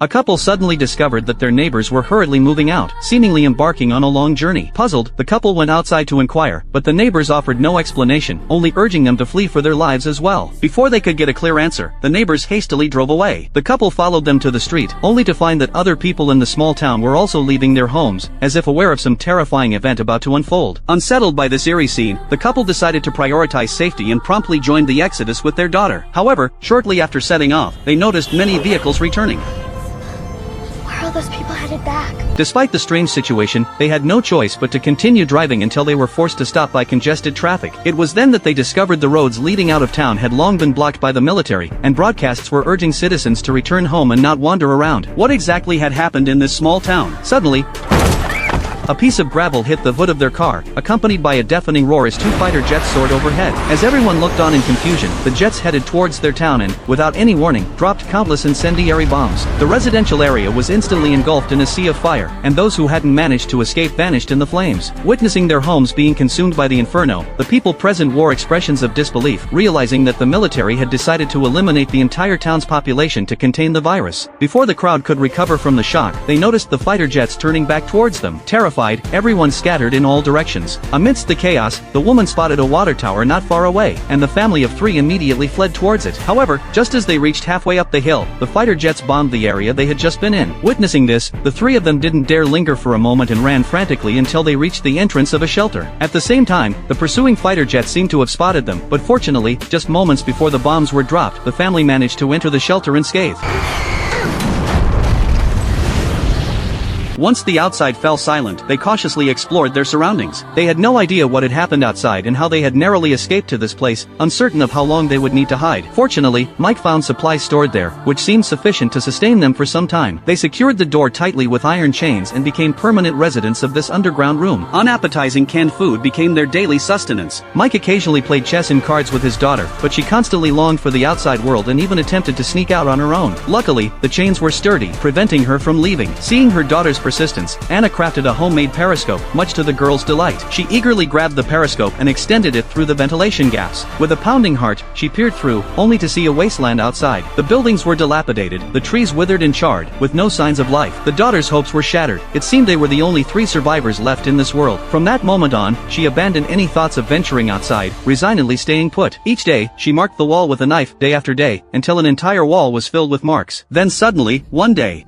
A couple suddenly discovered that their neighbors were hurriedly moving out, seemingly embarking on a long journey. Puzzled, the couple went outside to inquire, but the neighbors offered no explanation, only urging them to flee for their lives as well. Before they could get a clear answer, the neighbors hastily drove away. The couple followed them to the street, only to find that other people in the small town were also leaving their homes, as if aware of some terrifying event about to unfold. Unsettled by this eerie scene, the couple decided to prioritize safety and promptly joined the exodus with their daughter. However, shortly after setting off, they noticed many vehicles returning. Where are all those people headed back? Despite the strange situation, they had no choice but to continue driving until they were forced to stop by congested traffic. It was then that they discovered the roads leading out of town had long been blocked by the military, and broadcasts were urging citizens to return home and not wander around. What exactly had happened in this small town? Suddenly, a piece of gravel hit the hood of their car, accompanied by a deafening roar as two fighter jets soared overhead. As everyone looked on in confusion, the jets headed towards their town and, without any warning, dropped countless incendiary bombs. The residential area was instantly engulfed in a sea of fire, and those who hadn't managed to escape vanished in the flames. Witnessing their homes being consumed by the inferno, the people present wore expressions of disbelief, realizing that the military had decided to eliminate the entire town's population to contain the virus. Before the crowd could recover from the shock, they noticed the fighter jets turning back towards them. Terrified, everyone scattered in all directions. Amidst the chaos, the woman spotted a water tower not far away, and the family of three immediately fled towards it. However, just as they reached halfway up the hill, the fighter jets bombed the area they had just been in. Witnessing this, the three of them didn't dare linger for a moment and ran frantically until they reached the entrance of a shelter. At the same time, the pursuing fighter jets seemed to have spotted them, but fortunately, just moments before the bombs were dropped, the family managed to enter the shelter unscathed. Once the outside fell silent, they cautiously explored their surroundings. They had no idea what had happened outside and how they had narrowly escaped to this place, uncertain of how long they would need to hide. Fortunately, Mike found supplies stored there, which seemed sufficient to sustain them for some time. They secured the door tightly with iron chains and became permanent residents of this underground room. Unappetizing canned food became their daily sustenance. Mike occasionally played chess and cards with his daughter, but she constantly longed for the outside world and even attempted to sneak out on her own. Luckily, the chains were sturdy, preventing her from leaving. Seeing her daughter's persistence, Anna crafted a homemade periscope, much to the girl's delight. She eagerly grabbed the periscope and extended it through the ventilation gaps. With a pounding heart, she peered through, only to see a wasteland outside. The buildings were dilapidated, the trees withered and charred, with no signs of life. The daughter's hopes were shattered. It seemed they were the only three survivors left in this world. From that moment on, she abandoned any thoughts of venturing outside, resignedly staying put. Each day, she marked the wall with a knife, day after day, until an entire wall was filled with marks. Then suddenly, one day,